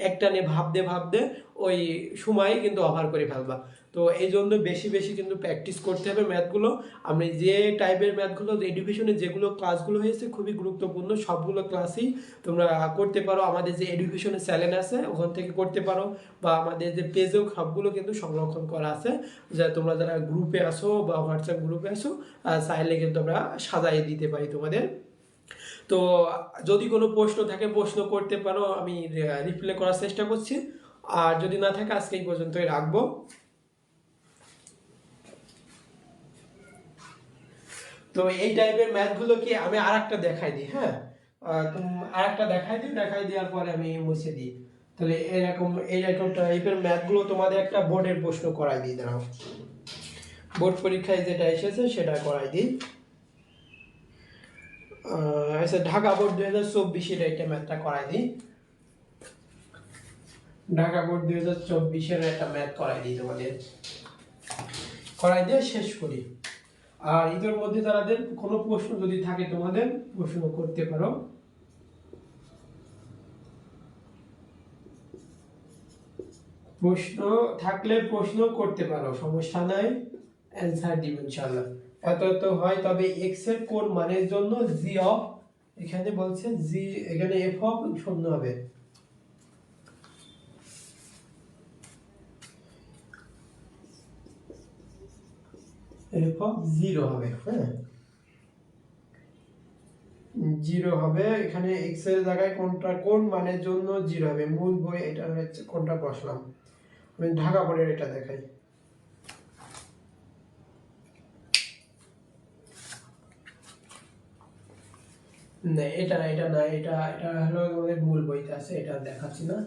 একটা নিয়ে ভাবতে ভাবতে ওই সময় কিন্তু ওভার করে ফেলবা। তো এই জন্য বেশি বেশি কিন্তু প্র্যাকটিস করতে হবে ম্যাথগুলো। আমি যে টাইপের ম্যাথগুলো এডুকেশনে যেগুলো ক্লাসগুলো হয়েছে খুবই গুরুত্বপূর্ণ, সবগুলো ক্লাসই তোমরা করতে পারো। আমাদের যে এডুকেশনের চ্যানেল আছে ওখান থেকে করতে পারো, বা আমাদের যে পেজেও সবগুলো কিন্তু সংরক্ষণ করা আছে, যা তোমরা যারা গ্রুপে আসো বা হোয়াটসঅ্যাপ গ্রুপে আসো, চাইলে কিন্তু আমরা সাজাই দিতে পারি তোমাদের। তো যদি কোনো প্রশ্ন থাকে প্রশ্ন করতে পারো, আমি রিপ্লাই করার চেষ্টা করছি। আর যদি না থাকে আজকে এই পর্যন্তই রাখবো। তো এই টাইপের ম্যাথগুলো কি আমি আরেকটা দেখাই দিই, হ্যাঁ আরেকটা দেখাই দেওয়ার পরে আমি মুছে দিই। তাহলে এইরকম টাইপের ম্যাথগুলো তোমাদের একটা বোর্ডের প্রশ্ন করাই দিই, দাঁড়াও বোর্ড পরীক্ষায় যেটা এসেছে সেটা করাই দিই। আচ্ছা, ঢাকা বোর্ড 2024-এর একটা ম্যাথটা করাই দিই। ঢাকা বোর্ড 2024-এর একটা ম্যাথ করাই দিই তোমাদের, করাই দিয়ে শেষ করি। আর এদের মধ্যে তাদের কোনো প্রশ্ন যদি থাকে তোমাদের প্রশ্ন করতে পারো। প্রশ্ন থাকলে প্রশ্ন করতে পারো, সমস্যা নাই, অ্যান্সার দিব ইনশাআল্লাহ। এত হয়। তবে এক্স এর কোন মানের জন্য জি অফ, এখানে বলছে জি, এখানে এফ অফ শূন্য হবে, এফ অফ জিরো হবে, হ্যাঁ জিরো হবে। এখানে এক্স এর জায়গায় কোন মানের জন্য জিরো হবে, মূল বই এটা হচ্ছে কোনটা বসলাম, আমি ঢাকা বোর্ডের এটা দেখাই। না এটা না, এটা হলো আমাদের মূল বইতে আছে, এটা দেখাচ্ছি না।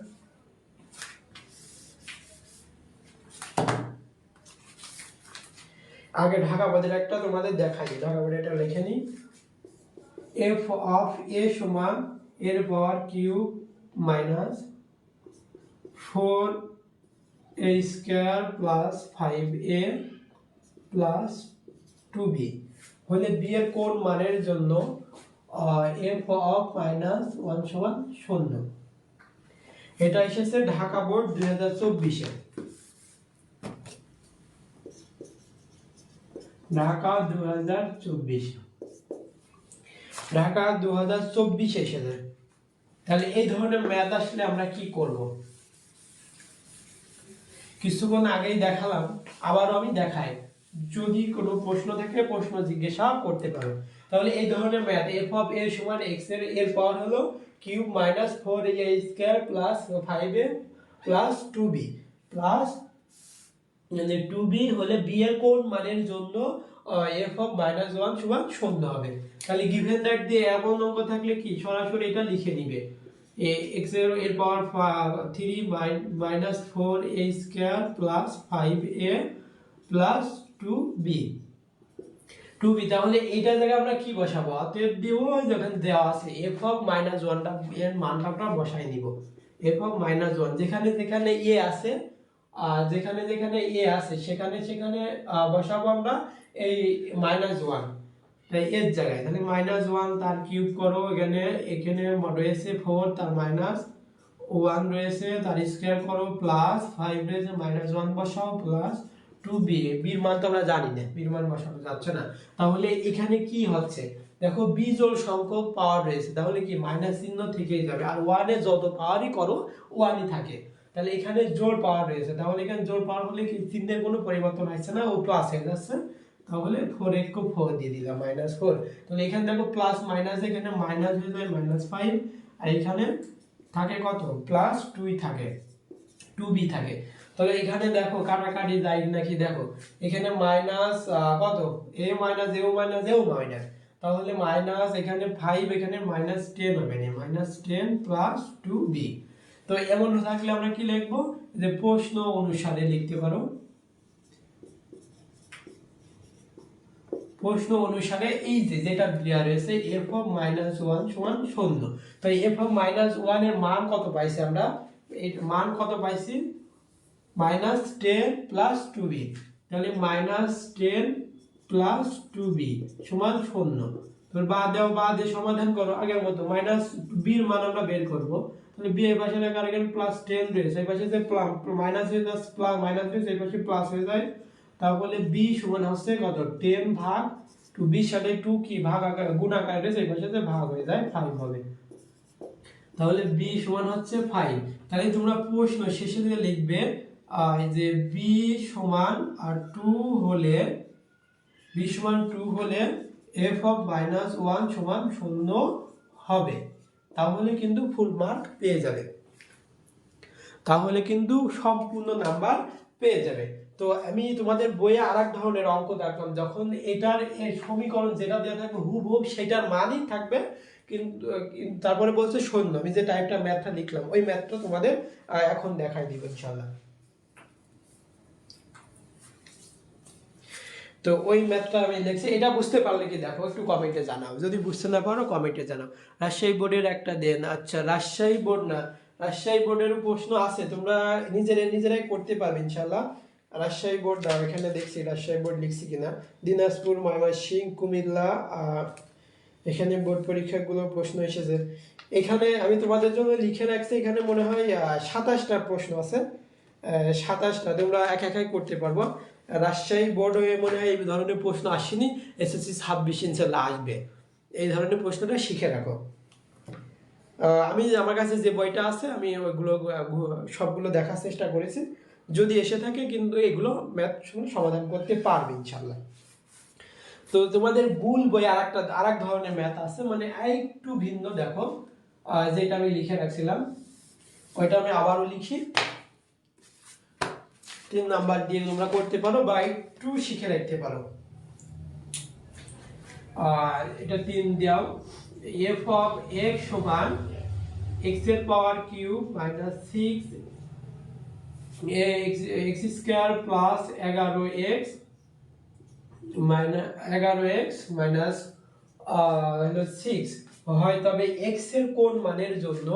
আগে ঢাকা বোর্ডের একটা তোমাদের দেখাই, ঢাকা বোর্ডে এটা লিখে নিই। এফ অফ এ সমান এর power cube minus 4a square plus 5a plus 2b হলে বি এর কোন মানের জন্য এফ অফ মাইনাস 1 সমান 0। এটা এসেছে ঢাকা বোর্ড 2024-এ, ঢাকা 2024, ঢাকা 2024 এসেছে। তাহলে এই ধরনের ম্যাথ আসলে আমরা কি করব? কিছুক্ষণ আগেই দেখালাম, আবারও আমি দেখাই, যদি কোনো প্রশ্ন থাকে প্রশ্ন জিজ্ঞাসা করতে পারো। তাহলে এই ধরনের ম্যাথ এফ অফ এ সমান এক্স এর পাওয়ার হলো cube minus 4a square plus 5a plus 2b plus 2b হলে বি এর কোন মানের জন্য এফ অফ মাইনাস 1 সমান 0 হবে। তাহলে গিভেন দ্যাট দিয়ে এমন অঙ্ক থাকলে কি সরাসরি এটা লিখে নিবে, এক্স এর পাওয়ার 3 minus 4a square plus 5a plus 2b। তাহলে এইটা জায়গায় আমরা কি বসাবো? অতএব দিব যখন দেওয়া আছে এফ অফ মাইনাস 1টা এর মানটা আমরা বসাই নিব। এফ অফ মাইনাস 1 যেখানে যেখানে এ আছে, যেখানে যেখানে এ আছে সেখানে সেখানে বসাবো আমরা এই মাইনাস 1। তাই এর জায়গায় তাহলে -1 তার কিউব করো, এখানে এখানে রয়েছে 4 তার -1 রয়েছে তার স্কয়ার করো, প্লাস 5 রয়েছে -1 বসাও, প্লাস 2b, বির মান তো আমরা জানি না, বির মান বসানো যাচ্ছে না। তাহলে এখানে কি হচ্ছে দেখো, বিজোড় সংখ্যক পাওয়ার রয়েছে, তাহলে কি মাইনাস চিহ্ন থেকেই যাবে, আর 1 এ যত পাওয়ারই করো 1ই থাকে। তাহলে এখানে জোড় পাওয়ার রয়েছে, তাহলে এখানে জোড় পাওয়ার হলে কি চিহ্নের কোনো পরিবর্তন আসছে না, ও প্লাস হয়ে যাচ্ছে। তাহলে 4 এর কো 4 দিয়ে দিলাম -4। তাহলে এখানে দেখো প্লাস মাইনাস, এখানে মাইনাস হয়ে যায় -5, আর এখানে থাকে কত প্লাস 2 থাকে, 2b থাকে। তাহলে এখানে দেখো কাটাকাটি যায় নাকি, দেখো এখানে মাইনাস কত a মাইনাস এও মাইনাস এও মাইনাস, তাহলে মাইনাস এখানে 5, এখানে -10 হবে না, -10 প্লাস 2b। তো এমন থাকলে আমরা কি লিখবো, যে প্রশ্ন অনুসারে লিখতে পারো, প্রশ্ন অনুসারে এই যে যেটা দেওয়া রয়েছে f অফ -1 সমান 0। তো f অফ -1 এর মান কত পাইছি আমরা, এই মান কত পাইছি -10 প্লাস 2b, তাহলে -10 প্লাস 2b সমান 0। তো বাদ দাও, বাদে সমাধান করো আগের মতো, -b এর মান আমরা বের করব। তাহলে b এর পাশে লেখা আর +10 রয়েছে, এই পাশে যে মাইনাস হয়ে যাচ্ছে, প্লাস মাইনাস হয়ে এই পাশে প্লাস হয়ে যায়। তাহলে b সমান হচ্ছে কত 10 ভাগ 2b, সাথে 2 কি ভাগ আকার গুণ আকারে রয়েছে, এই পাশে যে ভাগ হয়ে যায় 5 হবে। তাহলে b সমান হচ্ছে 5। তাহলে তোমরা প্রশ্ন শেষে দিয়ে লিখবে যে b সমান আর 2 হলে, b সমান 2 হলে f অফ -1 সমান 0 হবে, তাহলে কিন্তু ফুল মার্ক পেয়ে যাবে, তাহলে কিন্তু সম্পূর্ণ নাম্বার পেয়ে যাবে। তো আমি তোমাদের বইয়ে আরেক ধরনের অঙ্ক দেখলাম, যখন এটার সমীকরণ যেটা দেওয়া থাকবে হুবহু সেটার মানই থাকবে, কিন্তু তারপরে বলছে 0। আমি যে টাইপটা ম্যাথটা লিখলাম ওই ম্যাথটা তোমাদের এখন দেখাই দিব ইনশাআল্লাহ। তো ওই ম্যাথটা আমি লিখছি, এটা বুঝতে পারলে কি দেখো একটু কমেন্টে জানাও, যদি বুঝতে না পারো কমেন্টে জানাও। রাজশাহী বোর্ডের একটা দেন, আচ্ছা রাজশাহী বোর্ড না, রাজশাহী বোর্ডেরও প্রশ্ন আছে, তোমরা নিজেরাই করতে পারবে ইনশাআল্লাহ। রাজশাহী বোর্ড দাও, এখানে দেখছি রাজশাহী বোর্ড লিখছি কিনা, দিনাজপুর, ময়মনসিংহ, কুমিল্লা, এখানে বোর্ড পরীক্ষাগুলো প্রশ্ন এসেছে। এখানে আমি তোমাদের জন্য লিখে রাখছি, এখানে মনে হয় 27টা প্রশ্ন আছে, 27টা তোমরা এক একাই করতে পারবো। রাজশাহী বোর্ড হয়ে মনে হয় এই ধরনের প্রশ্ন আসেনি, এসএসসি 26 ইনশাল্লাহ আসবে, এই ধরনের প্রশ্নটা শিখে রাখো। আমি আমার কাছে যে বইটা আছে আমি ওইগুলো সবগুলো দেখার চেষ্টা করেছি, যদি এসে থাকে কিন্তু এগুলো ম্যাথ সমাধান করতে পারবে ইনশাল্লাহ। তো তোমাদের মূল বই আরেক ধরনের ম্যাথ আছে, মানে একটু ভিন্ন, দেখো যেটা আমি লিখে রাখছিলাম ওইটা আমি আবারও লিখি, 3 নাম্বার দিয়ে তোমরা করতে পারো বা একটু শিখে রাখতে পারো। আর এটা 3 দাও, f অফ x সমান x এর power cube -6 x square plus 11x minus 6 হয়, তবে x এর কোন মানের জন্য,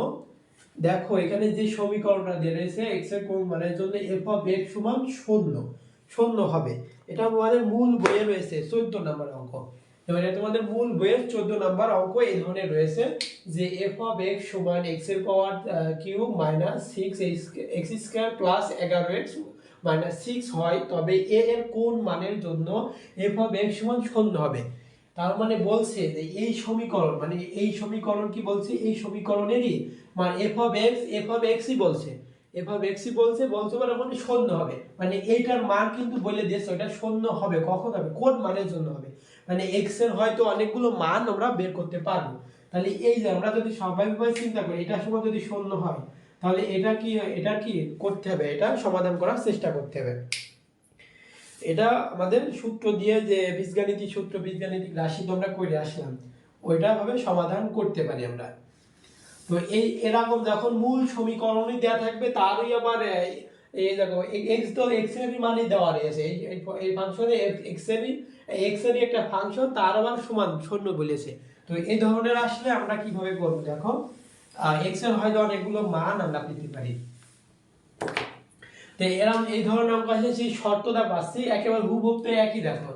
দেখো এখানে যে সমীকরণটা দেওয়া রয়েছে x এর কোন মানের জন্য f অফ x সমান 0 হবে। এটা আমাদের মূল বইয়ে রয়েছে 14 নম্বর অঙ্ক। এবারে তোমাদের মূল বইয়ের 14 নম্বর অঙ্ক এই ধরনের রয়েছে যে f অফ x সমান x এর power cube -6 x square plus 11x minus 6 হয়, তবে a এর কোন মানের জন্য f অফ x সমান 0 হবে। তার মানে বলছে যে এই সমীকরণ, মানে এই সমীকরণ কি বলছে, এই সমীকরণেরই মানে f অফ x ই বলছে, f অফ x ই বলছে মানে 0 হবে, মানে এইটার মান কিন্তু বলে দিয়েছে ওটা 0 হবে। কখন হবে, কোন মানের জন্য হবে, মানে x এর হয়তো অনেকগুলো মান আমরা বের করতে পারবো। তাহলে এই যে আমরা যদি স্বাভাবিকভাবে চিন্তা করি এটার সময় যদি 0 হয়, তাহলে এটা কি করতে হবে, এটা সমাধান করার চেষ্টা করতে হবে। এটা আমাদের সূত্র দিয়ে, যে বীজগাণিতিক সূত্র, বীজগাণিতিক রাশি তোমরা করে আসলাম, ওইটা ভাবে সমাধান করতে পারি আমরা। তো এই এরকম যখন মূল সমীকরণই দেওয়া থাকবে, তারই আবার এই দেখো x তো x এর মানই দেওয়া রয়েছে, এই ফাংশনে x এর একটা ফাংশন, তার আবার সমান 0 বলেছে। তো এই ধরনের আসলে আমরা কিভাবে করব, দেখো x এর হয়তো অনেকগুলো মান আমরা পেতে পারি। তো এরকম এই ধরনের অঙ্ক আসলে সেই শর্তটা পাচ্ছি একেবারে হুবহু তো একই, দেখো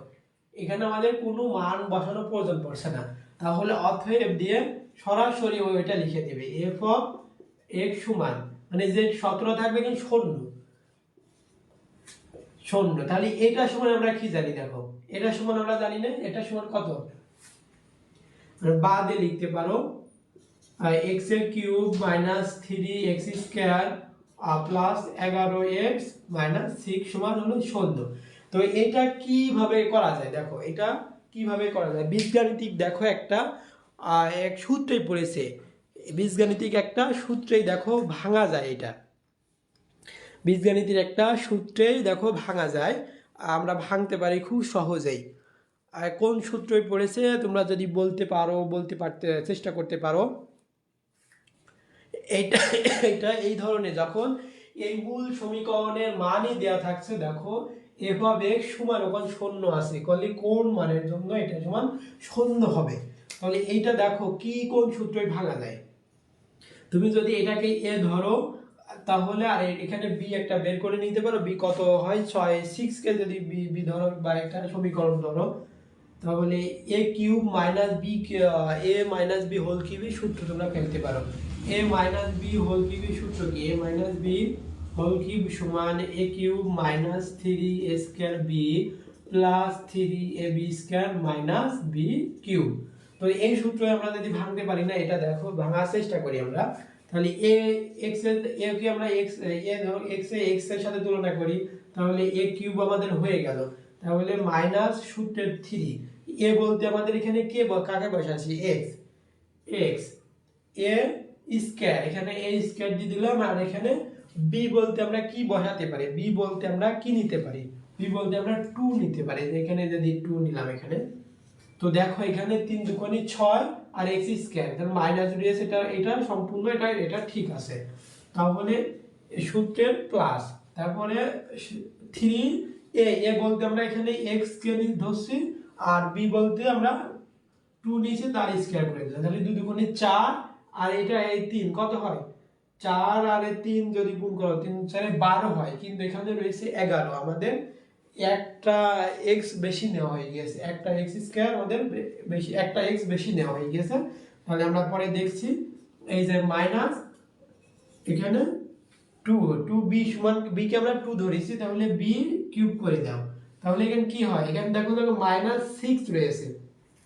এখানে আমাদের কোনো মান বসানো প্রয়োজন পড়ছে না, তাহলে অতএব দিয়ে সরাসরি ওইটা লিখে দেবে এফ অফ এক্স সমান মানে যে 17 থাকবে কিন্তু শূন্য শূন্য। তাহলে এটা সমান আমরা কি জানি দেখো, এটা সমান আমরা জানি না, এটা সমান কত বাদে লিখতে পারো এক্স এর cube minus 3x square plus 11x minus 6 সমান হলো 0। তো এটা কিভাবে করা যায় দেখো, এটা কিভাবে করা যায় বীজগাণিতিক দেখো একটা এক সূত্রেই পড়েছে, বীজগাণিতিক একটা সূত্রেই দেখো ভাঙা যায়, এটা বীজগাণিতিক একটা সূত্রেই দেখো ভাঙা যায়, আমরা ভাঙতে পারি খুব সহজেই। আর কোন সূত্রই পড়েছে তোমরা যদি বলতে পারতে চেষ্টা করতে পারো, এইটা এটা এই ধরনের যখন এই মূল সমীকরণের মানই দেয়া থাকছে দেখো এফ অফ এক্স সমান ওখানে শূন্য আছে, তাহলে কোন মানের জন্য এটা সমান শূন্য হবে। তাহলে এইটা দেখো কি কোন সূত্রই ভাঙা যায়, তুমি যদি এটাকে এ ধরো তাহলে আর এখানে বি একটা বের করে নিতে পারো, বি কত হয় 6 কে যদি বি ধরো বা একটা সমীকরণ ধরো, তাহলে এ cube minus B A minus B whole কিউবের সূত্র তোমরা ফেলতে পারো। এ মাইনাস বি হোল কিউবের সূত্র কি, a minus B whole cube সমান a cube minus 3 a square b plus 3 a b square minus b cube. তো এই সূত্র আমরা যদি ভাঙতে পারি না, এটা দেখো ভাঙার চেষ্টা করি আমরা, তাহলে এ এক্স এর এ কি আমরা এক্স এ ধরো এক্স এর সাথে তুলনা করি, তাহলে এ কিউব আমাদের হয়ে গেল, তাহলে মাইনাস সূত্রের 3 এ বলতে আমাদের এখানে কে কাকে বসাচ্ছি এক্স, এক্স এ স্কয়ার এখানে এ স্কয়ার দিয়ে দিলাম, আর এখানে বি বলতে আমরা কি বসাতে পারি, বি বলতে আমরা কি নিতে পারি, বি বলতে আমরা 2 নিতে পারি, এখানে যদি 2 নিলাম এখানে, তো দেখো এখানে 3 দুগুণে 6 আর এক্স স্কয়ার তার মাইনাস রয়েছে, এটা সম্পূর্ণ এটা ঠিক আছে। তাহলে সূত্রের প্লাস তারপরে 3 এ বলতে আমরা এখানে এক্স কে ধরছি, আর বি বলতে আমরা 2 নিচে তার স্কয়ার করে দিলাম, তাহলে 2 দুগুণে 4 আর এটা এই 3 কত হয় 4 আর 3 যদি গুণ করো 3 4 12 হয়, কিন্তু এখানে রয়েছে 11, আমাদের একটা এক্স বেশি নেওয়া হয়ে গেছে, একটা এক্স স্কয়ার আমাদের বেশি একটা এক্স বেশি নেওয়া হয়ে গেছে। তাহলে আমরা পরে দেখছি এই যে মাইনাস এখানে 2 বি সমান বি কে আমরা 2 ধরেছি, তাহলে বি কিউব করে দাও, তাহলে এখানে কি হয় এখানে দেখো মাইনাস 6 রয়েছে,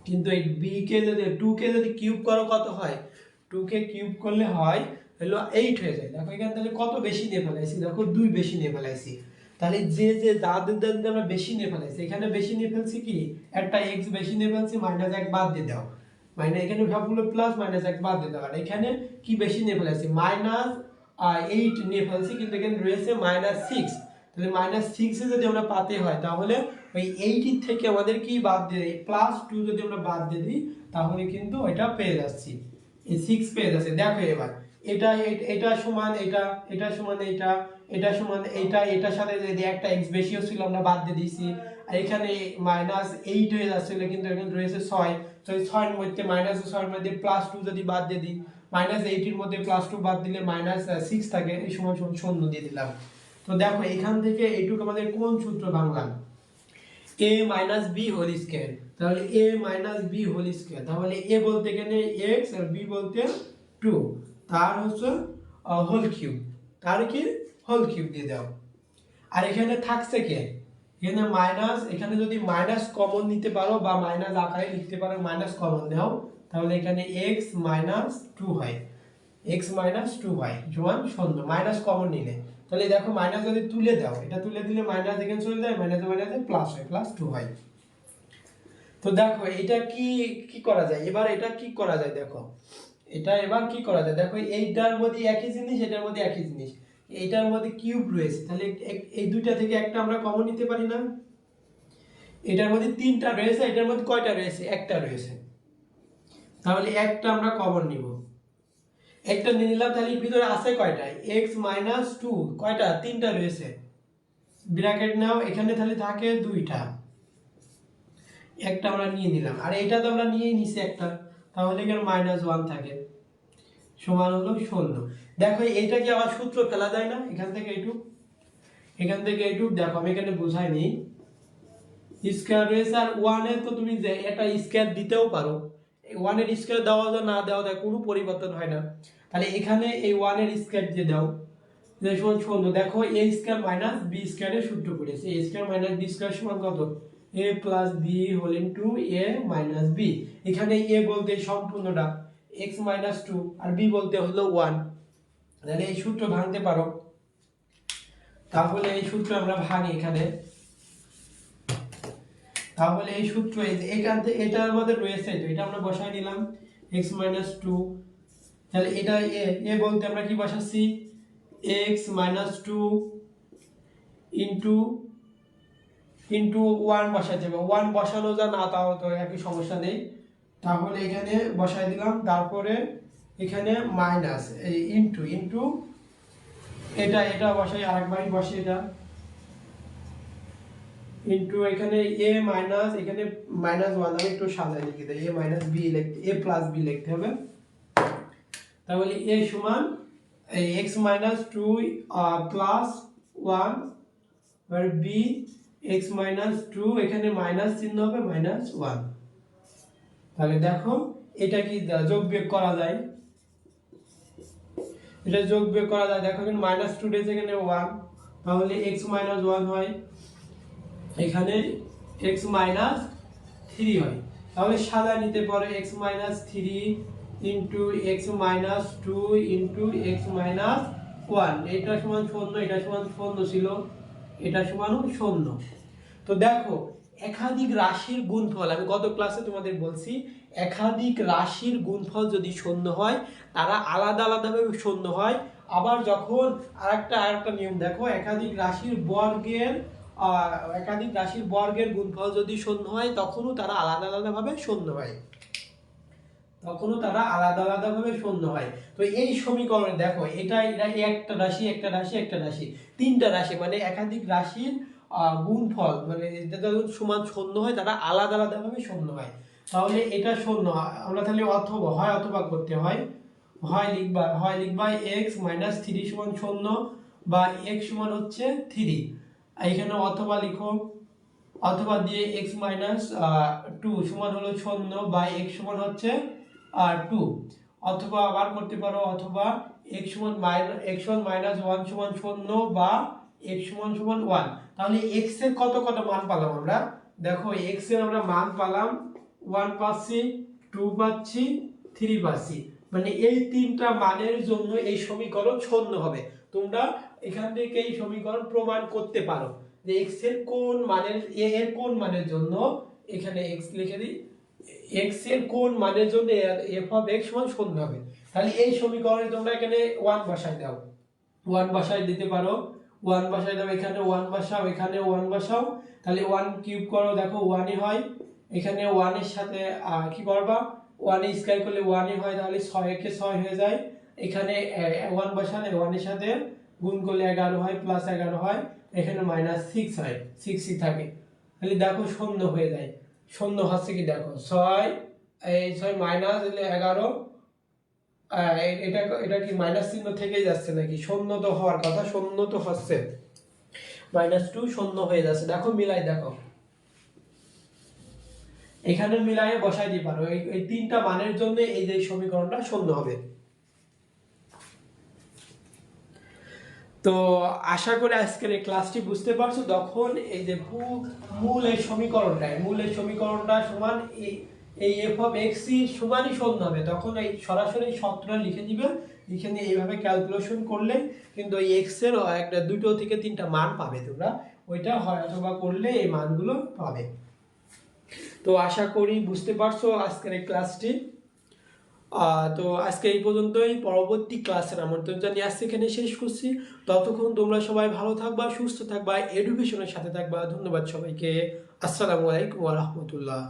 কিন্তু এই বি কে যদি 2 কে যদি কিউব করো কত হয়, 2 কে কিউব করলে হয় হলো 8 হয়ে যায়। দেখো এখানে তাহলে কত বেশি নিয়ে ফেলাইছি, দেখো 2 বেশি নিয়ে ফেলাইছি, তাহলে যে দাদের আমরা বেশি নিয়ে ফেলাইছি, এখানে বেশি নিয়ে ফেলছি কি একটা x বেশি নিয়ে ফেলছি, মাইনাস 1 বাদ দিয়ে দাও, মানে এখানে সবগুলো প্লাস মাইনাস 1 বাদ দিয়ে দাও, আর এখানে কি বেশি নিয়ে ফেলাইছি মাইনাস 8 নিয়ে ফেলছি, কিন্তু এখানে রয়েছে মাইনাস 6, তাহলে মাইনাস 6 এ যদি আমরা পাতে হয় তাহলে ওই 80 থেকে আমাদের কি বাদ দিয়ে প্লাস 2 যদি আমরা বাদ দিয়ে দিই তাহলে কিন্তু এটা পেয়ে যাচ্ছি, এই 6 পেয়ে যাচ্ছে। দেখো এবার এটা এটা সমান এটা, এটা সমান এটা, এটা সমান এটা, এটার সাথে যদি একটা x বেশিও ছিল আমরা বাদ দিয়ে দিয়েছি, আর এখানে মাইনাস 8 হয়ে যাচ্ছিল, কিন্তু এখানে রয়েছে 6, তো এই 6 এর মধ্যে মাইনাস 6 এর মধ্যে প্লাস 2 যদি বাদ দিয়ে দিই, মাইনাস 8 এর মধ্যে প্লাস 2 বাদ দিলে মাইনাস 6 থাকে, এই সমান শূন্য দিয়ে দিলাম। তো দেখো এখান থেকে এইটুকু আমাদের কোন সূত্র ভাঙলাম, a minus B whole square, তাহলে a minus B whole square, তাহলে a বলতে এখানে x আর b বলতে 2, তার হচ্ছে হোল কিউব, তার কি হোল কিউব দিয়ে দাও। আর এখানে থাকছে কে এখানে মাইনাস, এখানে যদি মাইনাস কমন নিতে পারো বা মাইনাস আকারে লিখতে পারো, মাইনাস কমন নাও, তাহলে এখানে x মাইনাস 2 হয়, x মাইনাস 2 হয় সমান 0, মাইনাস কমন নিলে, তাহলে দেখো মাইনাস যদি তুলে দাও, এটা তুলে দিলে মাইনাস এখানে চলে যায়, মাইনাসে মাইনাসে প্লাস হয়, প্লাস 2 হয়। তো দেখো এটা কি কি করা যায়, এবার এটা কি করা যায় দেখো, এটা এবার কি করা যায় দেখো, এইটার মধ্যে একই জিনিস এটার মধ্যে একই জিনিস, এইটার মধ্যে কিউব রয়েছে, তাহলে এই দুইটা থেকে একটা আমরা কমন নিতে পারি না, এটার মধ্যে 3টা রয়েছে, এটার মধ্যে কয়টা রয়েছে একটা রয়েছে, তাহলে একটা আমরা কমন নিব, একটা নিয়ে নিলাম, তাহলে ভিতরে আছে কয়টা x মাইনাস 2 কয়টা 3টা রয়েছে, ব্র্যাকেট নাও, এখানে তাহলে থাকে 2টা, একটা আমরা নিয়ে নিলাম, আর এটা তো আমরা নিয়েই নিছি একটা, তাহলে এখানে -1 থাকে সমান হলো 0। দেখো এইটা কি আবার সূত্র ফেলা যায় না, এখান থেকে এইটুক, এখান থেকে এইটুক, দেখো আমি এখানে বোঝাইনি, স্কোয়ার রয়েছে, আর ওয়ানে তো তুমি যে এটা স্কোয়ার দিতেও পারো, ওয়ানের স্কোয়ার দেওয়া যায় না দেওয়া যায় কোনো পরিবর্তন হয় না। তাহলে এখানে এই ওয়ানের স্কোয়ার দিয়ে দাও, যে সমান শূন্য। দেখো এ স্কোয়ার মাইনাস বি স্কোয়ারের সূত্র করেছে, এ স্কোয়ার মাইনাস বি স্কোয়ার সমান কত, এ প্লাস বি হোল ইন্টু এ মাইনাস বি। এখানে এ বলতে সম্পূর্ণটা এক্স মাইনাস টু, আর বি বলতে হলো ওয়ান। তাহলে এই সূত্র ভাঙতে পারো, তাহলে এই সূত্র আমরা ভাঙি এখানে। তাহলে এই সূত্র এখান থেকে এটা আমাদের রয়েছে, তো এটা আমরা বসাই নিলাম x মাইনাস টু। তাহলে এটা এ বলতে আমরা কি বসাচ্ছি, x minus two into into one বসাতে হবে। ওয়ান বসানো যা না তাও তো একই সমস্যা নেই। তাহলে এখানে বসাই দিলাম, তারপরে এখানে মাইনাস এই ইন্টু ইন্টু এটা বসাই, আরেকবার বসে এটা ইন্টু এখানে এ মাইনাস, এখানে মাইনাস ওয়ান, আমি একটু সাজাই লিখে দেয়, এ মাইনাস বি লিখতে, এ প্লাস বি লিখতে হবে। তাহলে এ সমান x minus two plus one, আর বি এক্স মাইনাস টু, এখানে মাইনাস চিহ্ন হবে মাইনাস ওয়ান। তাহলে দেখো এটা কি যোগ বিয়োগ করা যায়, এটা যোগ বিয়োগ করা যায়। দেখো এখানে মাইনাস টু রয়েছে, এখানে ওয়ান, তাহলে এক্স মাইনাস ওয়ান হয়, এখানে x মাইনাস থ্রি হয়। তাহলে সাদা নিতে পারে x minus three into x minus two into x minus one, এটা সমান শূন্য, এটা সমান শূন্য ছিল, এটা সমান শূন্য। তো দেখো একাধিক রাশির গুণফল, আমি গত ক্লাসে তোমাদের বলছি, একাধিক রাশির গুণফল যদি শূন্য হয় তারা আলাদা আলাদাভাবে শূন্য হয়। আবার যখন আরেকটা নিয়ম দেখো, একাধিক রাশির বর্গের গুণফল যদি শূন্য হয় তখনও তারা আলাদা আলাদাভাবে শূন্য হয়, তো এই সমীকরণে দেখো এটা একটা রাশি একটা রাশি একটা রাশি, তিনটা রাশি, মানে একাধিক রাশির গুণফল মানে যখন সমান শূন্য হয় তারা আলাদা আলাদাভাবে শূন্য হয়। তাহলে এটা শূন্য, আমরা তাহলে অথবা করতে হয়, লিখবা x মাইনাস থ্রি সমান শূন্য, বা x সমান হচ্ছে থ্রি। এখানে অথবা লিখো, অথবা দিয়ে x মাইনাস টু সমান হলো শূন্য, বা x সমান হচ্ছে টু। অথবা আবার করতে পারো, অথবা x সমান মাইনাস ওয়ান সমান শূন্য, বা x সমান ওয়ান। তাহলে x এর কত কত মান পেলাম আমরা, দেখো x এর আমরা মান পেলাম ওয়ান পাচ্ছি, টু পাচ্ছি, থ্রি পাচ্ছি, মানে এই তিনটা মানের জন্য এই সমীকরণ শূন্য হবে। তোমরা এখান থেকে এই সমীকরণ প্রমাণ করতে পারো যে x এর কোন মানের, a এর কোন মানের জন্য, এখানে x লিখে দিই, x এর কোন মানের জন্য f অফ x সমান শূন্য হবে। তাহলে এই সমীকরণে তোমরা এখানে 1 বসাই দাও, 1 বসাই দিতে পারো, 1 বসাই দাও, এখানে 1 বসাও, এখানে 1 বসাও, তাহলে 1 কিউব করো, দেখো 1 ই হয়। এখানে 1 এর সাথে কি করবা, 1 এর স্কয়ার করলে 1 ই হয়, তাহলে 6 কে 6 হয়ে যায়। এখানে 1 বসালে 1 এর সাথে গুণ করলে 11 হয়, প্লাস 11 হয়, এখানে মাইনাস 6 হয়, 6 ই থাকে। তাহলে দেখো শূন্য হয়ে যায়, শূন্য হচ্ছে কি দেখো 6, এই 6 মাইনাস হলে 11, এটা কি মাইনাস চিহ্ন থেকেই যাচ্ছে নাকি, শূন্য তো হওয়ার কথা, শূন্য তো হচ্ছে, মাইনাস টু শূন্য হয়ে যাচ্ছে। দেখো মিলাই দেখো, এখানে মিলাই বসাই দিতে পারো, এই তিনটা মানের জন্য এই যে সমীকরণটা শূন্য হবে। তো আশা করি আজকের এই ক্লাসটি বুঝতে পারছো। তখন এই যে মূল এই সমীকরণটা সমান এই f অফ x সমানই শূন্য হবে, তখন এই সরাসরি সূত্রটা লিখে দিবে, লিখে নিয়ে এইভাবে ক্যালকুলেশন করলে কিন্তু এই x এর একটা দুটো থেকে তিনটা মান পাবে তোমরা, ওইটা হয় অথবা করলে এই মানগুলো পাবে। তো আশা করি বুঝতে পারছো আজকের এই ক্লাসটি। তো আজকে এই পর্যন্তই, পরবর্তী ক্লাসের আমন্ত্রণ জানিয়ে আজকে এখানে শেষ করছি। ততক্ষণ তোমরা সবাই ভালো থাকবা, সুস্থ থাকবা, এডুকেশনের সাথে থাকবা। ধন্যবাদ সবাইকে। আসসালামু আলাইকুম ওয়া রাহমাতুল্লাহ।